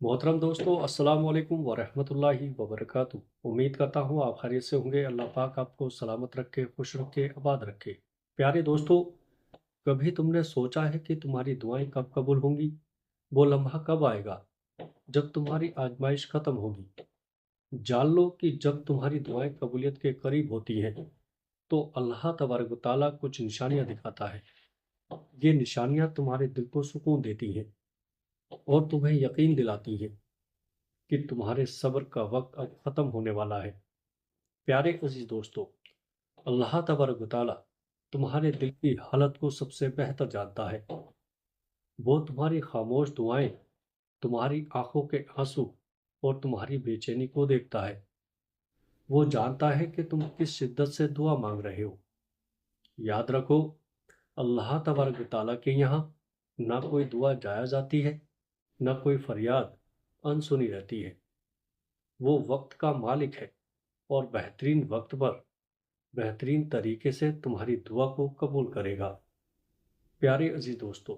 मोहतरम दोस्तों, अस्सलाम वालेकुम वरहमतुल्लाहि वबरकातुहू। उम्मीद करता हूँ आप खैरियत से होंगे। अल्लाह पाक आपको सलामत रखे, खुश रखे, आबाद रखे। प्यारे दोस्तों, कभी तुमने सोचा है कि तुम्हारी दुआएं कब कबूल होंगी? वो लम्हा कब आएगा जब तुम्हारी आजमाइश खत्म होगी? जान लो कि जब तुम्हारी दुआएं कबूलियत के करीब होती हैं तो अल्लाह तबारक व तआला कुछ निशानियां दिखाता है। ये निशानियां तुम्हारे दिल को सुकून देती हैं और तुम्हें यकीन दिलाती हैं कि तुम्हारे सब्र का वक्त अब खत्म होने वाला है। प्यारे अजीज दोस्तों, अल्लाह तबारक व तआला तुम्हारे दिल की हालत को सबसे बेहतर जानता है। वो तुम्हारी खामोश दुआएं, तुम्हारी आंखों के आंसू और तुम्हारी बेचैनी को देखता है। वो जानता है कि तुम किस शिद्दत से दुआ मांग रहे हो। याद रखो, अल्लाह तबारक व तआला के यहाँ ना कोई दुआ जाया जाती है, ना कोई फरियाद अनसुनी रहती है। वो वक्त का मालिक है और बेहतरीन वक्त पर बेहतरीन तरीके से तुम्हारी दुआ को कबूल करेगा। प्यारे अजीज दोस्तों,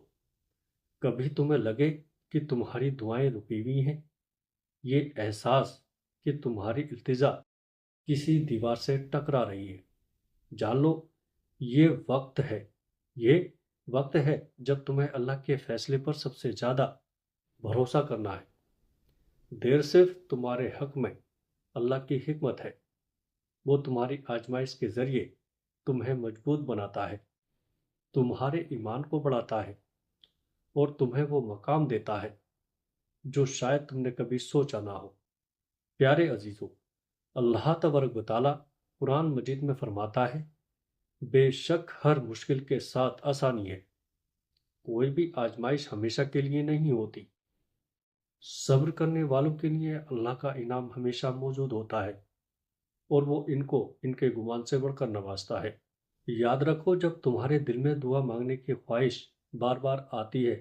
कभी तुम्हें लगे कि तुम्हारी दुआएं रुकी हुई हैं, ये एहसास कि तुम्हारी इल्तिजा किसी दीवार से टकरा रही है, जान लो ये वक्त है ये वक्त है जब तुम्हें अल्लाह के फैसले पर सबसे ज़्यादा भरोसा करना है। देर सिर्फ तुम्हारे हक में अल्लाह की हिकमत है। वो तुम्हारी आजमाइश के ज़रिए तुम्हें मजबूत बनाता है, तुम्हारे ईमान को बढ़ाता है और तुम्हें वो मकाम देता है जो शायद तुमने कभी सोचा ना हो। प्यारे अजीजों, अल्लाह तबारक व तआला कुरान मजीद में फरमाता है, बेशक हर मुश्किल के साथ आसानी है। कोई भी आजमाइश हमेशा के लिए नहीं होती। सब्र करने वालों के लिए अल्लाह का इनाम हमेशा मौजूद होता है और वो इनको इनके गुमान से बढ़कर नवाजता है। याद रखो, जब तुम्हारे दिल में दुआ मांगने की ख्वाहिश बार बार आती है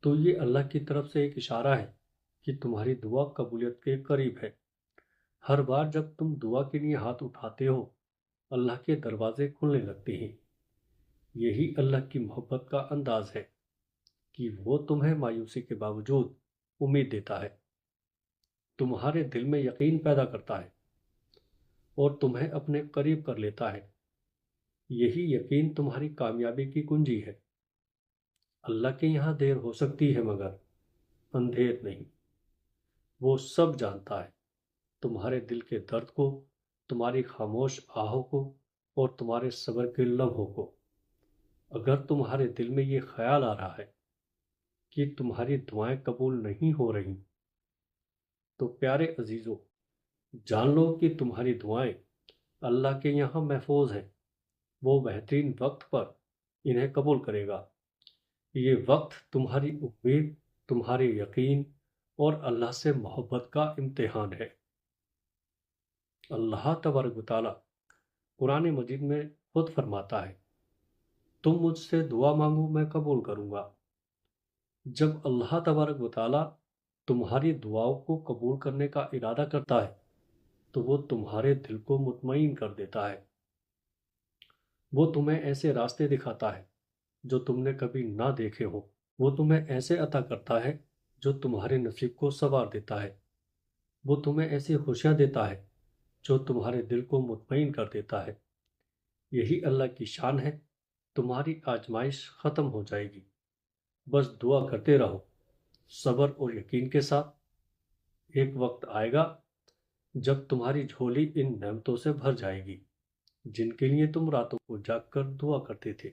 तो ये अल्लाह की तरफ से एक इशारा है कि तुम्हारी दुआ कबूलियत के करीब है। हर बार जब तुम दुआ के लिए हाथ उठाते हो, अल्लाह के दरवाजे खुलने लगते हैं। यही अल्लाह की मोहब्बत का अंदाज है कि वो तुम्हें मायूसी के बावजूद उम्मीद देता है, तुम्हारे दिल में यकीन पैदा करता है और तुम्हें अपने करीब कर लेता है। यही यकीन तुम्हारी कामयाबी की कुंजी है। अल्लाह के यहाँ देर हो सकती है मगर अंधेर नहीं। वो सब जानता है, तुम्हारे दिल के दर्द को, तुम्हारी खामोश आहों को और तुम्हारे सब्र के लम्हों को। अगर तुम्हारे दिल में ये ख्याल आ रहा है कि तुम्हारी दुआएं कबूल नहीं हो रही, तो प्यारे अजीजों, जान लो कि तुम्हारी दुआएं अल्लाह के यहाँ महफूज हैं। वो बेहतरीन वक्त पर इन्हें कबूल करेगा। ये वक्त तुम्हारी उम्मीद, तुम्हारे यकीन और अल्लाह से मोहब्बत का इम्तिहान है। अल्लाह तबारक व तआला कुरान मजीद में खुद फरमाता है, तुम मुझसे दुआ मांगो मैं कबूल करूंगा। जब अल्लाह तबारक व तआला तुम्हारी दुआओं को कबूल करने का इरादा करता है तो वो तुम्हारे दिल को मुतमईन कर देता है। वो तुम्हें ऐसे रास्ते दिखाता है जो तुमने कभी ना देखे हो। वो तुम्हें ऐसे अता करता है जो तुम्हारे नसीब को संवार देता है। वो तुम्हें ऐसी खुशियां देता है जो तुम्हारे दिल को मुतमईन कर देता है। यही अल्लाह की शान है। तुम्हारी आजमाइश ख़त्म हो जाएगी, बस दुआ करते रहो सब्र और यकीन के साथ। एक वक्त आएगा जब तुम्हारी झोली इन नेमतों से भर जाएगी जिनके लिए तुम रातों को जाग कर दुआ करते थे।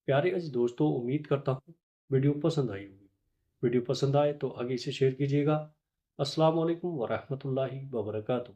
प्यारे अज़ीज़ दोस्तों, उम्मीद करता हूँ वीडियो पसंद आई होगी। वीडियो पसंद आए तो आगे इसे शेयर कीजिएगा। अस्सलाम वालेकुम वरहमतुल्लाहि वबरकातुहू।